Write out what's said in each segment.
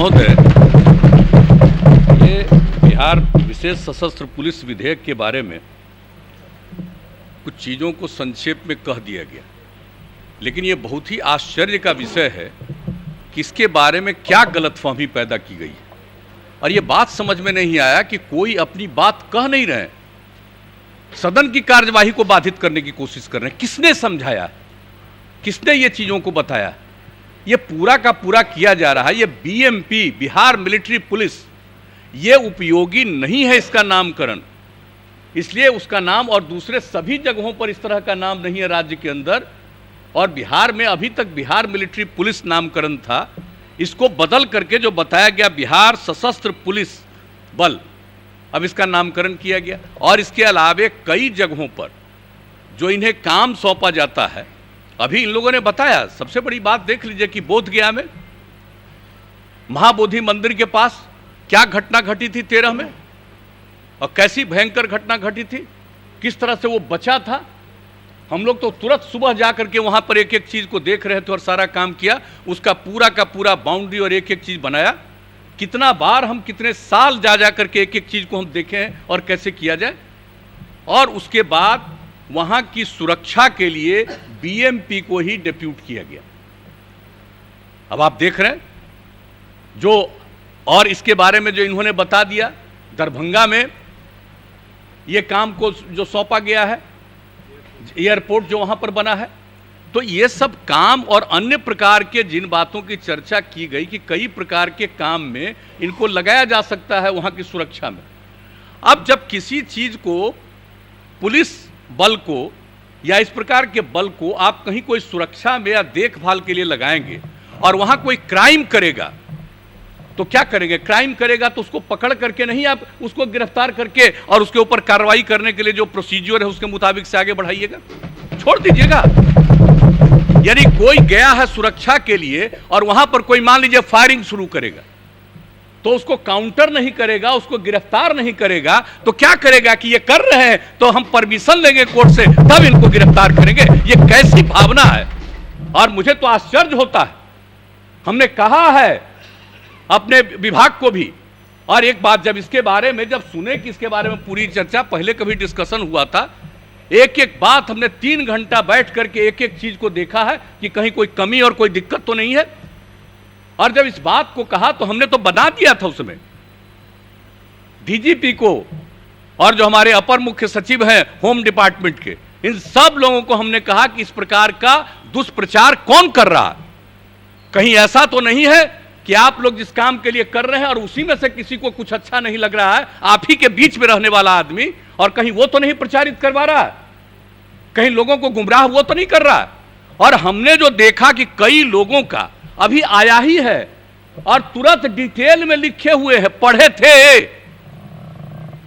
महोदय, ये बिहार विशेष सशस्त्र पुलिस विधेयक के बारे में कुछ चीज़ों को संक्षेप में कह दिया गया, लेकिन ये बहुत ही आश्चर्य का विषय है कि इसके बारे में क्या गलतफहमी पैदा की गई है। और ये बात समझ में नहीं आया कि कोई अपनी बात कह नहीं रहे, सदन की कार्यवाही को बाधित करने की कोशिश कर रहे हैं। किसने समझाया, किसने ये चीज़ों को बताया? ये पूरा का पूरा किया जा रहा है। ये बीएमपी, बिहार मिलिट्री पुलिस, ये उपयोगी नहीं है इसका नामकरण, इसलिए उसका नाम और दूसरे सभी जगहों पर इस तरह का नाम नहीं है राज्य के अंदर। और बिहार में अभी तक बिहार मिलिट्री पुलिस नामकरण था, इसको बदल करके जो बताया गया बिहार सशस्त्र पुलिस बल, अब इसका नामकरण किया गया। और इसके अलावे कई जगहों पर जो इन्हें काम सौंपा जाता है, अभी इन लोगों ने बताया। सबसे बड़ी बात देख लीजिए कि बोधगया में महाबोधि मंदिर के पास क्या घटना घटी थी 13 में, और कैसी भयंकर घटना घटी थी, किस तरह से वो बचा था। हम लोग तो तुरंत सुबह जा करके वहाँ पर एक एक चीज़ को देख रहे थे और सारा काम किया, उसका पूरा का पूरा बाउंड्री और एक एक चीज़ बनाया। कितना बार हम कितने साल जा करके एक एक चीज़ को हम देखे हैं और कैसे किया जाए। और उसके बाद वहाँ की सुरक्षा के लिए बीएमपी को ही डिप्यूट किया गया। अब आप देख रहे हैं जो, और इसके बारे में जो इन्होंने बता दिया, दरभंगा में ये काम को जो सौंपा गया है, एयरपोर्ट जो वहाँ पर बना है, तो ये सब काम और अन्य प्रकार के जिन बातों की चर्चा की गई कि कई प्रकार के काम में इनको लगाया जा सकता है वहाँ की सुरक्षा में। अब जब किसी चीज़ को, पुलिस बल को या इस प्रकार के बल को आप कहीं कोई सुरक्षा में या देखभाल के लिए लगाएंगे और वहाँ कोई क्राइम करेगा तो क्या करेंगे? क्राइम करेगा तो उसको पकड़ करके नहीं, आप उसको गिरफ्तार करके और उसके ऊपर कार्रवाई करने के लिए जो प्रोसीजर है उसके मुताबिक से आगे बढ़ाइएगा, छोड़ दीजिएगा। यानी कोई गया है सुरक्षा के लिए और वहां पर कोई मान लीजिए फायरिंग शुरू करेगा, तो उसको काउंटर नहीं करेगा, उसको गिरफ्तार नहीं करेगा, तो क्या करेगा कि ये कर रहे हैं तो हम परमिशन लेंगे कोर्ट से, तब इनको गिरफ्तार करेंगे। ये कैसी भावना है? और मुझे तो आश्चर्य होता है। हमने कहा है अपने विभाग को भी, और एक बात जब इसके बारे में जब सुने कि इसके बारे में पूरी चर्चा, पहले कभी डिस्कशन हुआ था, एक एक बात हमने 3 घंटा बैठ करके एक एक चीज को देखा है कि कहीं कोई कमी और कोई दिक्कत तो नहीं है। और जब इस बात को कहा तो हमने तो बना दिया था उसमें डीजीपी को और जो हमारे अपर मुख्य सचिव हैं होम डिपार्टमेंट के, इन सब लोगों को हमने कहा कि इस प्रकार का दुष्प्रचार कौन कर रहा है। कहीं ऐसा तो नहीं है कि आप लोग जिस काम के लिए कर रहे हैं और उसी में से किसी को कुछ अच्छा नहीं लग रहा है, आप ही के बीच में रहने वाला आदमी, और कहीं वो तो नहीं प्रचारित करवा रहा है, कहीं लोगों को गुमराह वो तो नहीं कर रहा है। और हमने जो देखा कि कई लोगों का अभी आया ही है और तुरंत डिटेल में लिखे हुए हैं, पढ़े थे।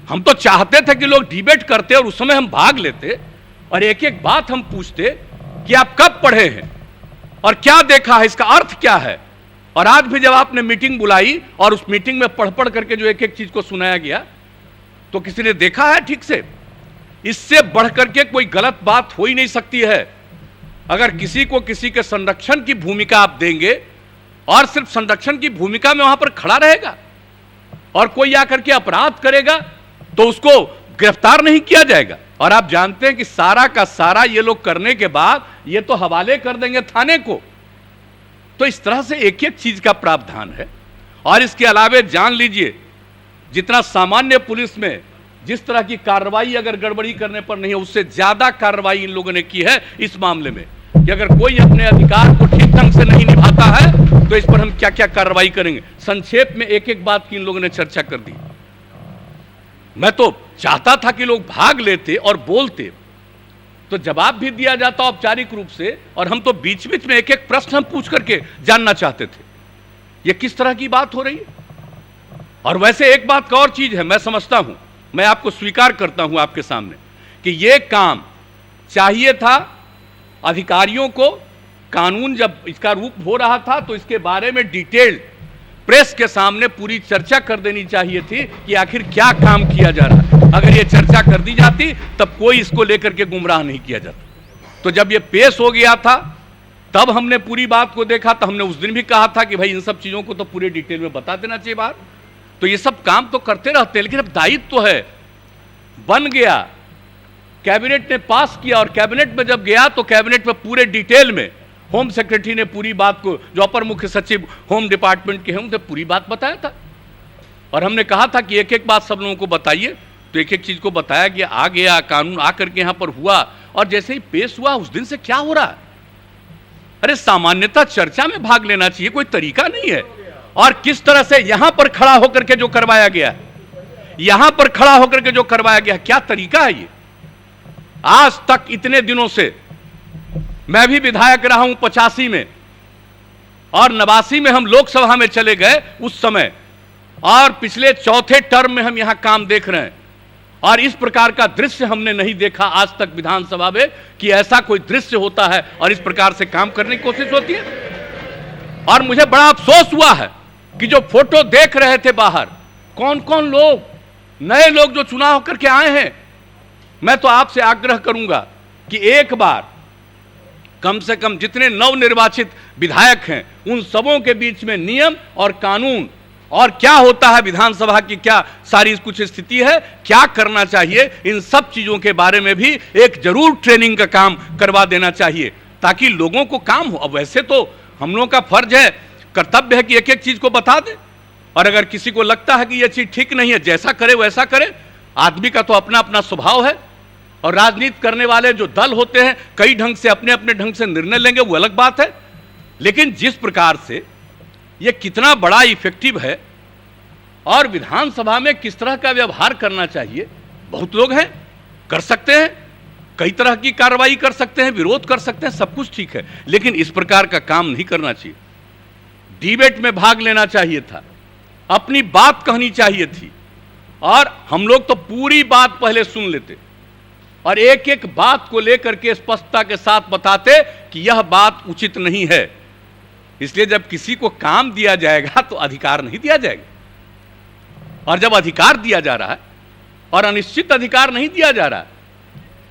हम तो चाहते थे कि लोग डिबेट करते और उस समय हम भाग लेते और एक एक बात हम पूछते कि आप कब पढ़े हैं और क्या देखा है, इसका अर्थ क्या है। और आज भी जब आपने मीटिंग बुलाई और उस मीटिंग में पढ़ करके जो एक एक चीज को सुनाया गया, तो किसी ने देखा है ठीक से? इससे बढ़ करके कोई गलत बात हो ही नहीं सकती है। अगर किसी को किसी के संरक्षण की भूमिका आप देंगे और सिर्फ संरक्षण की भूमिका में वहां पर खड़ा रहेगा और कोई आकर के अपराध करेगा तो उसको गिरफ्तार नहीं किया जाएगा। और आप जानते हैं कि सारा का सारा ये लोग करने के बाद ये तो हवाले कर देंगे थाने को। तो इस तरह से एक एक चीज का प्रावधान है। और इसके अलावे जान लीजिए, जितना सामान्य पुलिस में जिस तरह की कार्रवाई अगर गड़बड़ी करने पर नहीं है, उससे ज्यादा कार्रवाई इन लोगों ने की है इस मामले में कि अगर कोई अपने अधिकार को ठीक ढंग से नहीं निभाता है तो इस पर हम क्या क्या कार्रवाई करेंगे। संक्षेप में एक एक बात की इन लोगों ने चर्चा कर दी। मैं तो चाहता था कि लोग भाग लेते और बोलते तो जवाब भी दिया जाता औपचारिक रूप से, और हम तो बीच बीच में एक एक प्रश्न हम पूछ करके जानना चाहते थे ये किस तरह की बात हो रही है। और वैसे एक बात का और चीज है, मैं समझता हूं, मैं आपको स्वीकार करता हूं आपके सामने कि यह काम चाहिए था अधिकारियों को। कानून जब इसका रूप हो रहा था तो इसके बारे में डिटेल्ड प्रेस के सामने पूरी चर्चा कर देनी चाहिए थी कि आखिर क्या काम किया जा रहा है। अगर ये चर्चा कर दी जाती तब कोई इसको लेकर के गुमराह नहीं किया जाता। तो जब ये पेश हो गया था तब हमने पूरी बात को देखा, तो हमने उस दिन भी कहा था कि भाई इन सब चीजों को तो पूरे डिटेल में बता देना चाहिए बाहर। तो ये सब काम तो करते रहते हैं, लेकिन अब दायित्व तो है, बन गया, कैबिनेट ने पास किया, और कैबिनेट में जब गया तो कैबिनेट में पूरे डिटेल में होम सेक्रेटरी ने पूरी बात को, जो अपर मुख्य सचिव होम डिपार्टमेंट के हैं, उनसे पूरी बात बताया था। और हमने कहा था कि एक एक बात सब लोगों को बताइए, तो एक एक चीज को बताया गया, आ गया कानून, आकर के यहां पर हुआ, और जैसे ही पेश हुआ उस दिन से क्या हो रहा है। अरे सामान्यतः चर्चा में भाग लेना चाहिए, कोई तरीका नहीं है। और किस तरह से यहां पर खड़ा होकर के जो करवाया गया, यहां पर खड़ा होकर के जो करवाया गया, क्या तरीका है ये। आज तक इतने दिनों से मैं भी विधायक रहा हूं 85 में, और 89 में हम लोकसभा में चले गए उस समय, और पिछले चौथे टर्म में हम यहां काम देख रहे हैं, और इस प्रकार का दृश्य हमने नहीं देखा आज तक विधानसभा में कि ऐसा कोई दृश्य होता है और इस प्रकार से काम करने की कोशिश होती है। और मुझे बड़ा अफसोस हुआ है कि जो फोटो देख रहे थे बाहर, कौन कौन लोग, नए लोग जो चुनाव करके आए हैं, मैं तो आपसे आग्रह करूंगा कि एक बार कम से कम जितने नवनिर्वाचित विधायक हैं उन सबों के बीच में नियम और कानून और क्या होता है विधानसभा की, क्या सारी कुछ स्थिति है, क्या करना चाहिए, इन सब चीजों के बारे में भी एक जरूर ट्रेनिंग का काम करवा देना चाहिए, ताकि लोगों को काम हो। अब वैसे तो हम लोगों का फर्ज है, कर्तव्य है कि एक एक चीज को बता दे, और अगर किसी को लगता है कि यह चीज ठीक नहीं है, जैसा करे वैसा करे। आदमी का तो अपना अपना स्वभाव है, और राजनीति करने वाले जो दल होते हैं कई ढंग से अपने अपने ढंग से निर्णय लेंगे, वो अलग बात है। लेकिन जिस प्रकार से ये कितना बड़ा इफेक्टिव है, और विधानसभा में किस तरह का व्यवहार करना चाहिए, बहुत लोग हैं, कर सकते हैं, कई तरह की कार्रवाई कर सकते हैं, विरोध कर सकते हैं, सब कुछ ठीक है, लेकिन इस प्रकार का काम नहीं करना चाहिए। डिबेट में भाग लेना चाहिए था, अपनी बात कहनी चाहिए थी, और हम लोग तो पूरी बात पहले सुन लेते और एक एक बात को लेकर के स्पष्टता के साथ बताते कि यह बात उचित नहीं है। इसलिए जब किसी को काम दिया जाएगा तो अधिकार नहीं दिया जाएगा, और जब अधिकार दिया जा रहा है और अनिश्चित अधिकार नहीं दिया जा रहा है,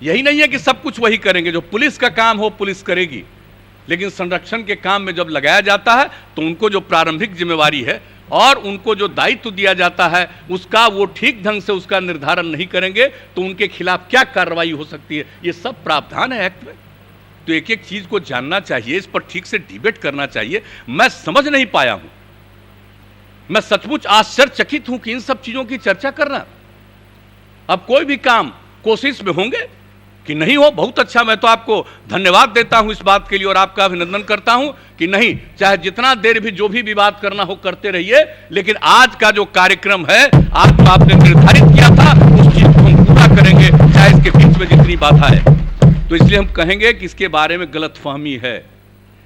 यही नहीं है कि सब कुछ वही करेंगे, जो पुलिस का काम हो पुलिस करेगी, लेकिन संरक्षण के काम में जब लगाया जाता है तो उनको जो प्रारंभिक जिम्मेवारी है और उनको जो दायित्व दिया जाता है उसका वो ठीक ढंग से उसका निर्धारण नहीं करेंगे तो उनके खिलाफ क्या कार्रवाई हो सकती है, ये सब प्रावधान है एक्ट में। तो एक एक चीज को जानना चाहिए, इस पर ठीक से डिबेट करना चाहिए। मैं समझ नहीं पाया हूं, मैं सचमुच आश्चर्यचकित हूं कि इन सब चीजों की चर्चा करना। अब कोई भी काम कोशिश में होंगे कि नहीं हो, बहुत अच्छा, मैं तो आपको धन्यवाद देता हूं इस बात के लिए और आपका अभिनंदन करता हूं कि नहीं, चाहे जितना देर भी जो भी विवाद करना हो करते रहिए, लेकिन आज का जो कार्यक्रम है, आज जो आपने निर्धारित किया था उस चीज को हम पूरा करेंगे, चाहे इसके बीच में जितनी बाधा है। तो इसलिए हम कहेंगे कि इसके बारे में गलतफहमी है,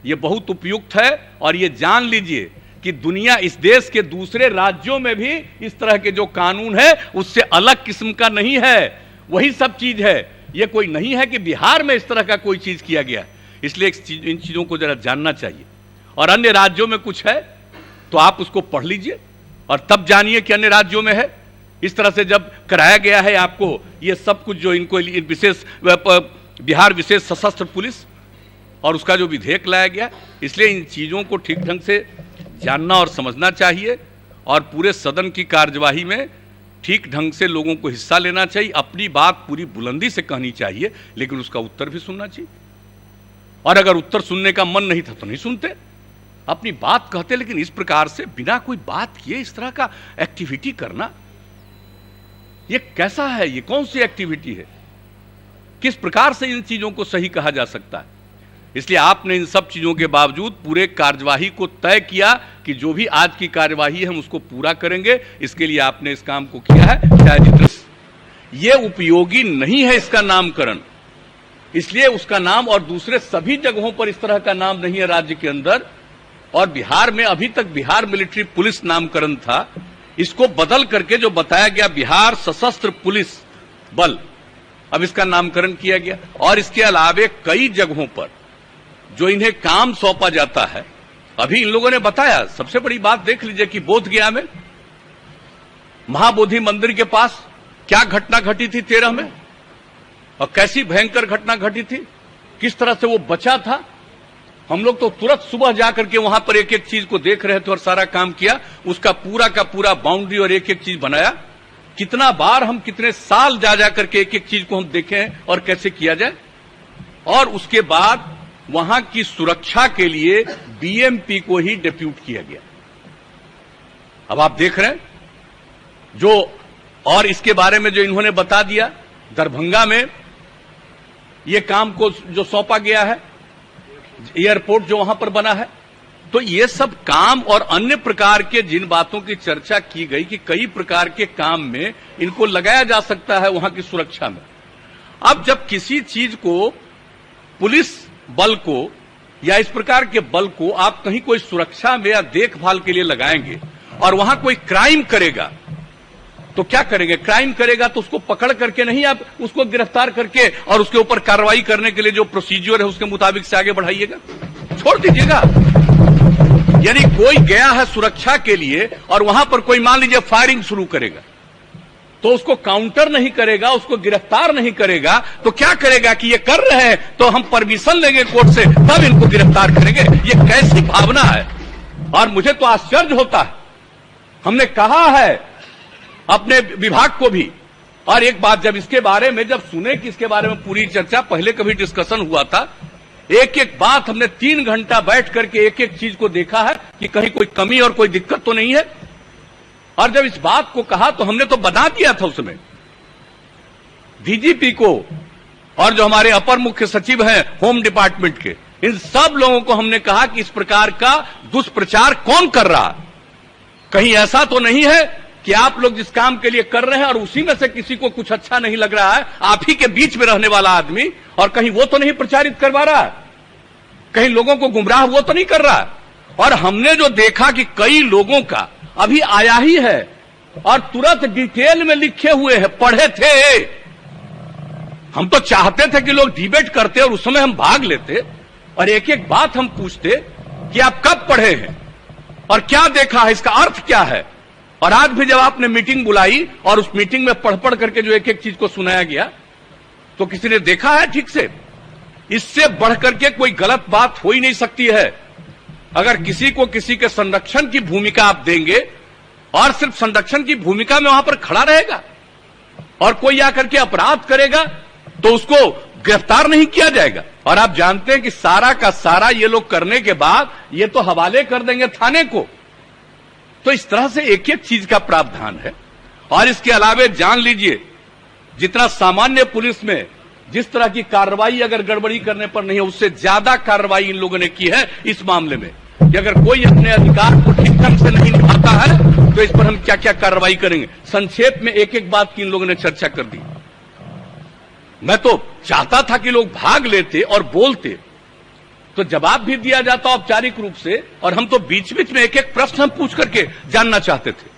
ये बहुत उपयुक्त है, और ये जान लीजिए कि दुनिया, इस देश के दूसरे राज्यों में भी इस तरह के जो कानून है उससे अलग किस्म का नहीं है, वही सब चीज है। ये कोई नहीं है कि बिहार में इस तरह का कोई चीज किया गया, इसलिए इन चीजों को जरा जानना चाहिए। और अन्य राज्यों में कुछ है तो आप उसको पढ़ लीजिए और तब जानिए कि अन्य राज्यों में है। इस तरह से जब कराया गया है आपको ये सब कुछ, जो इनको विशेष बिहार विशेष सशस्त्र पुलिस और उसका जो विधेयक लाया गया, इसलिए इन चीजों को ठीक ढंग से जानना और समझना चाहिए, और पूरे सदन की कार्यवाही में ठीक ढंग से लोगों को हिस्सा लेना चाहिए, अपनी बात पूरी बुलंदी से कहनी चाहिए, लेकिन उसका उत्तर भी सुनना चाहिए। और अगर उत्तर सुनने का मन नहीं था तो नहीं सुनते, अपनी बात कहते, लेकिन इस प्रकार से बिना कोई बात किए इस तरह का एक्टिविटी करना, ये कैसा है, ये कौन सी एक्टिविटी है, किस प्रकार से इन चीजों को सही कहा जा सकता है। इसलिए आपने इन सब चीजों के बावजूद पूरे कार्यवाही को तय किया कि जो भी आज की कार्यवाही है हम उसको पूरा करेंगे, इसके लिए आपने इस काम को किया है। चाहे जितना ये उपयोगी नहीं है इसका नामकरण, इसलिए उसका नाम, और दूसरे सभी जगहों पर इस तरह का नाम नहीं है राज्य के अंदर, और बिहार में अभी तक बिहार मिलिट्री पुलिस नामकरण था, इसको बदल करके जो बताया गया बिहार सशस्त्र पुलिस बल, अब इसका नामकरण किया गया। और इसके अलावे कई जगहों पर जो इन्हें काम सौंपा जाता है, अभी इन लोगों ने बताया, सबसे बड़ी बात देख लीजिए कि बोधगया में महाबोधि मंदिर के पास क्या घटना घटी थी 13 में, और कैसी भयंकर घटना घटी थी, किस तरह से वो बचा था, हम लोग तो तुरंत सुबह जाकर के वहां पर एक एक चीज को देख रहे थे और सारा काम किया, उसका पूरा का पूरा बाउंड्री और एक एक चीज बनाया। कितना बार हम कितने साल जा करके एक एक चीज को हम देखें और कैसे किया जाए। और उसके बाद वहां की सुरक्षा के लिए बीएमपी को ही डिप्यूट किया गया। अब आप देख रहे हैं जो, और इसके बारे में जो इन्होंने बता दिया, दरभंगा में ये काम को जो सौंपा गया है, एयरपोर्ट जो वहां पर बना है, तो ये सब काम और अन्य प्रकार के जिन बातों की चर्चा की गई कि कई प्रकार के काम में इनको लगाया जा सकता है वहां की सुरक्षा में। अब जब किसी चीज को, पुलिस बल को या इस प्रकार के बल को आप कहीं कोई सुरक्षा में या देखभाल के लिए लगाएंगे और वहां कोई क्राइम करेगा तो क्या करेंगे? क्राइम करेगा तो उसको पकड़ करके नहीं, आप उसको गिरफ्तार करके और उसके ऊपर कार्रवाई करने के लिए जो प्रोसीजर है उसके मुताबिक से आगे बढ़ाइएगा, छोड़ दीजिएगा। यानी कोई गया है सुरक्षा के लिए और वहां पर कोई मान लीजिए फायरिंग शुरू करेगा तो उसको काउंटर नहीं करेगा, उसको गिरफ्तार नहीं करेगा, तो क्या करेगा कि ये कर रहे हैं तो हम परमिशन लेंगे कोर्ट से तब इनको गिरफ्तार करेंगे। ये कैसी भावना है? और मुझे तो आश्चर्य होता है। हमने कहा है अपने विभाग को भी, और एक बात जब इसके बारे में जब सुने कि इसके बारे में पूरी चर्चा, पहले कभी डिस्कशन हुआ था, एक एक बात हमने 3 घंटा बैठ करके एक एक चीज को देखा है कि कहीं कोई कमी और कोई दिक्कत तो नहीं है। और जब इस बात को कहा तो हमने तो बता दिया था उसमें डीजीपी को और जो हमारे अपर मुख्य सचिव हैं होम डिपार्टमेंट के, इन सब लोगों को हमने कहा कि इस प्रकार का दुष्प्रचार कौन कर रहा है। कहीं ऐसा तो नहीं है कि आप लोग जिस काम के लिए कर रहे हैं और उसी में से किसी को कुछ अच्छा नहीं लग रहा है, आप ही के बीच में रहने वाला आदमी, और कहीं वो तो नहीं प्रचारित करवा रहा है, कहीं लोगों को गुमराह वो तो नहीं कर रहा है। और हमने जो देखा कि कई लोगों का अभी आया ही है और तुरंत डिटेल में लिखे हुए हैं, पढ़े थे। हम तो चाहते थे कि लोग डिबेट करते और उस समय हम भाग लेते और एक एक बात हम पूछते कि आप कब पढ़े हैं और क्या देखा है, इसका अर्थ क्या है। और आज भी जब आपने मीटिंग बुलाई और उस मीटिंग में पढ़ पढ़ करके जो एक एक चीज को सुनाया गया तो किसी ने देखा है ठीक से? इससे बढ़ करके कोई गलत बात हो ही नहीं सकती है। अगर किसी को किसी के संरक्षण की भूमिका आप देंगे और सिर्फ संरक्षण की भूमिका में वहां पर खड़ा रहेगा और कोई आकर के अपराध करेगा तो उसको गिरफ्तार नहीं किया जाएगा। और आप जानते हैं कि सारा का सारा ये लोग करने के बाद ये तो हवाले कर देंगे थाने को। तो इस तरह से एक एक चीज का प्रावधान है। और इसके अलावे जान लीजिए, जितना सामान्य पुलिस में जिस तरह की कार्रवाई अगर गड़बड़ी करने पर नहीं है, उससे ज्यादा कार्रवाई इन लोगों ने की है इस मामले में कि अगर कोई अपने अधिकार को ठीक ढंग से नहीं निभाता है तो इस पर हम क्या क्या कार्रवाई करेंगे। संक्षेप में एक एक बात की इन लोगों ने चर्चा कर दी। मैं तो चाहता था कि लोग भाग लेते और बोलते तो जवाब भी दिया जाता औपचारिक रूप से, और हम तो बीच बीच में एक एक प्रश्न हम पूछ करके जानना चाहते थे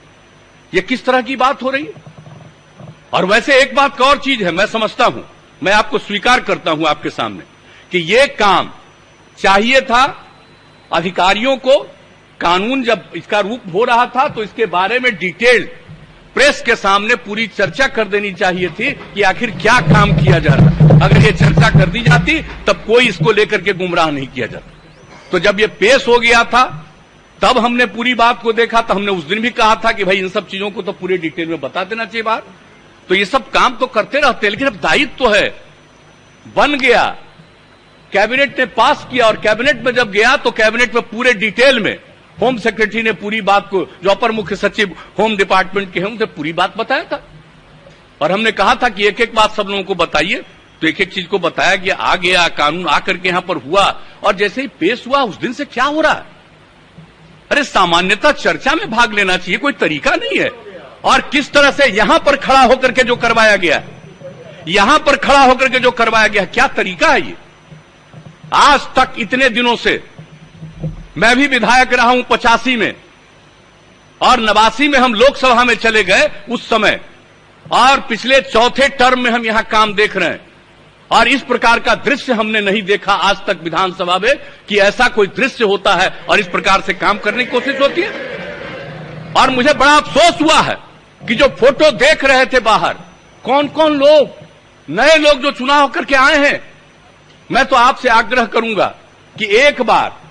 ये किस तरह की बात हो रही है। और वैसे एक बात का और चीज है, मैं समझता हूं, मैं आपको स्वीकार करता हूं आपके सामने कि ये काम चाहिए था अधिकारियों को। कानून जब इसका रूप हो रहा था तो इसके बारे में डिटेल्ड प्रेस के सामने पूरी चर्चा कर देनी चाहिए थी कि आखिर क्या काम किया जा रहा है। अगर ये चर्चा कर दी जाती तब कोई इसको लेकर के गुमराह नहीं किया जाता। तो जब ये पेश हो गया था तब हमने पूरी बात को देखा, तो हमने उस दिन भी कहा था कि भाई इन सब चीजों को तो पूरे डिटेल में बता देना चाहिए बात। तो ये सब काम तो करते रहते, लेकिन अब दायित्व तो है, बन गया, कैबिनेट ने पास किया और कैबिनेट में जब गया तो कैबिनेट में पूरे डिटेल में होम सेक्रेटरी ने पूरी बात को, जो अपर मुख्य सचिव होम डिपार्टमेंट के हैं, उनसे पूरी बात बताया था। और हमने कहा था कि एक एक बात सब लोगों को बताइए, तो एक एक चीज को बताया गया, आ गया कानून, आकर के यहां पर हुआ। और जैसे ही पेश हुआ उस दिन से क्या हो रहा है, अरे सामान्यतः चर्चा में भाग लेना चाहिए, कोई तरीका नहीं है। और किस तरह से यहां पर खड़ा होकर के जो करवाया गया, यहां पर खड़ा होकर के जो करवाया गया, क्या तरीका है ये। आज तक इतने दिनों से मैं भी विधायक रहा हूं 85 में और 89 में हम लोकसभा में चले गए उस समय, और पिछले चौथे टर्म में हम यहां काम देख रहे हैं। और इस प्रकार का दृश्य हमने नहीं देखा आज तक विधानसभा में कि ऐसा कोई दृश्य होता है और इस प्रकार से काम करने की कोशिश होती है। और मुझे बड़ा अफसोस हुआ है कि जो फोटो देख रहे थे बाहर, कौन कौन लोग, नए लोग जो चुनाव करके आए हैं, मैं तो आपसे आग्रह करूंगा कि एक बार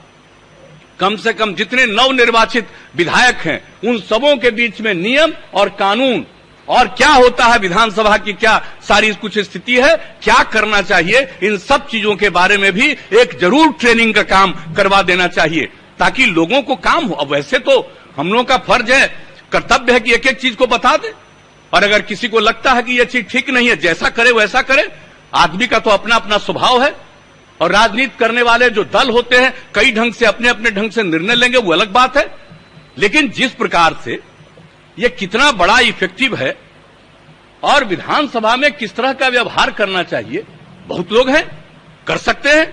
कम से कम जितने नवनिर्वाचित विधायक हैं उन सबों के बीच में नियम और कानून और क्या होता है विधानसभा की क्या सारी कुछ स्थिति है, क्या करना चाहिए, इन सब चीजों के बारे में भी एक जरूर ट्रेनिंग का काम करवा देना चाहिए ताकि लोगों को काम हो। अब वैसे तो हम लोगों का फर्ज है, कर्तव्य है कि एक एक चीज को बता दे, और अगर किसी को लगता है कि यह चीज ठीक नहीं है, जैसा करे वैसा करे। आदमी का तो अपना अपना स्वभाव है, और राजनीति करने वाले जो दल होते हैं कई ढंग से अपने अपने ढंग से निर्णय लेंगे, वो अलग बात है। लेकिन जिस प्रकार से ये कितना बड़ा इफेक्टिव है और विधानसभा में किस तरह का व्यवहार करना चाहिए, बहुत लोग हैं, कर सकते हैं,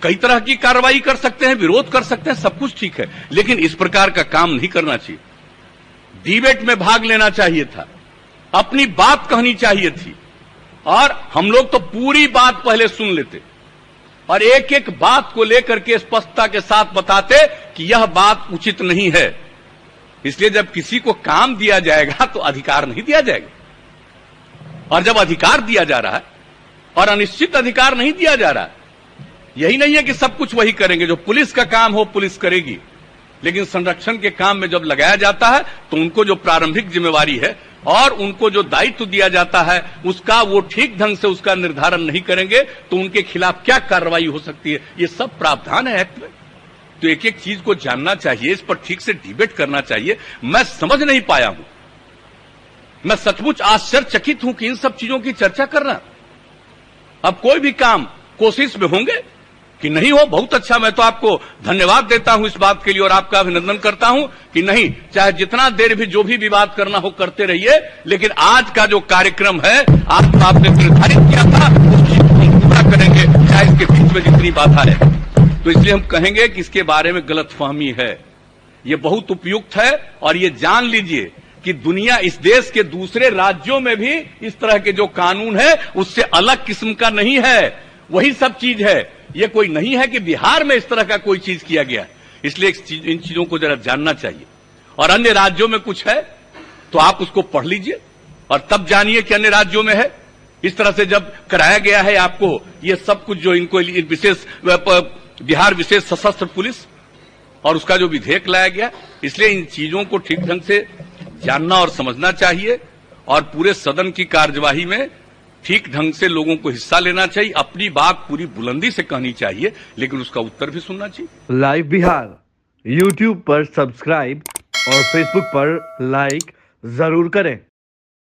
कई तरह की कार्रवाई कर सकते हैं, विरोध कर सकते हैं, सब कुछ ठीक है, लेकिन इस प्रकार का काम नहीं करना चाहिए। डिबेट में भाग लेना चाहिए था, अपनी बात कहनी चाहिए थी, और हम लोग तो पूरी बात पहले सुन लेते और एक एक बात को लेकर के स्पष्टता के साथ बताते कि यह बात उचित नहीं है। इसलिए जब किसी को काम दिया जाएगा तो अधिकार नहीं दिया जाएगा, और जब अधिकार दिया जा रहा है और अनिश्चित अधिकार नहीं दिया जा रहा है, यही नहीं है कि सब कुछ वही करेंगे, जो पुलिस का काम हो पुलिस करेगी, लेकिन संरक्षण के काम में जब लगाया जाता है तो उनको जो प्रारंभिक जिम्मेवारी है और उनको जो दायित्व दिया जाता है उसका वो ठीक ढंग से उसका निर्धारण नहीं करेंगे तो उनके खिलाफ क्या कार्रवाई हो सकती है, ये सब प्रावधान है एक्ट में। तो एक एक चीज को जानना चाहिए, इस पर ठीक से डिबेट करना चाहिए। मैं समझ नहीं पाया हूं, मैं सचमुच आश्चर्यचकित हूं कि इन सब चीजों की चर्चा करना। अब कोई भी काम कोशिश में होंगे कि नहीं हो, बहुत अच्छा, मैं तो आपको धन्यवाद देता हूं इस बात के लिए और आपका अभिनंदन करता हूं कि नहीं, चाहे जितना देर भी जो भी विवाद करना हो करते रहिए, लेकिन आज का जो कार्यक्रम है आपने निर्धारित किया था उस चीज को हम पूरा करेंगे, चाहे इसके बीच में जितनी बाधा है। तो इसलिए हम कहेंगे कि इसके बारे में गलतफहमी है, ये बहुत उपयुक्त है, और ये जान लीजिए कि दुनिया, इस देश के दूसरे राज्यों में भी इस तरह के जो कानून है उससे अलग किस्म का नहीं है, वही सब चीज है। ये कोई नहीं है कि बिहार में इस तरह का कोई चीज किया गया है, इसलिए इन चीजों को जरा जानना चाहिए। और अन्य राज्यों में कुछ है तो आप उसको पढ़ लीजिए और तब जानिए कि अन्य राज्यों में है। इस तरह से जब कराया गया है आपको ये सब कुछ, जो इनको विशेष बिहार विशेष सशस्त्र पुलिस और उसका जो विधेयक लाया गया, इसलिए इन चीजों को ठीक ढंग से जानना और समझना चाहिए, और पूरे सदन की कार्यवाही में ठीक ढंग से लोगों को हिस्सा लेना चाहिए, अपनी बात पूरी बुलंदी से कहनी चाहिए, लेकिन उसका उत्तर भी सुनना चाहिए। लाइव बिहार YouTube पर सब्सक्राइब और Facebook पर लाइक जरूर करें।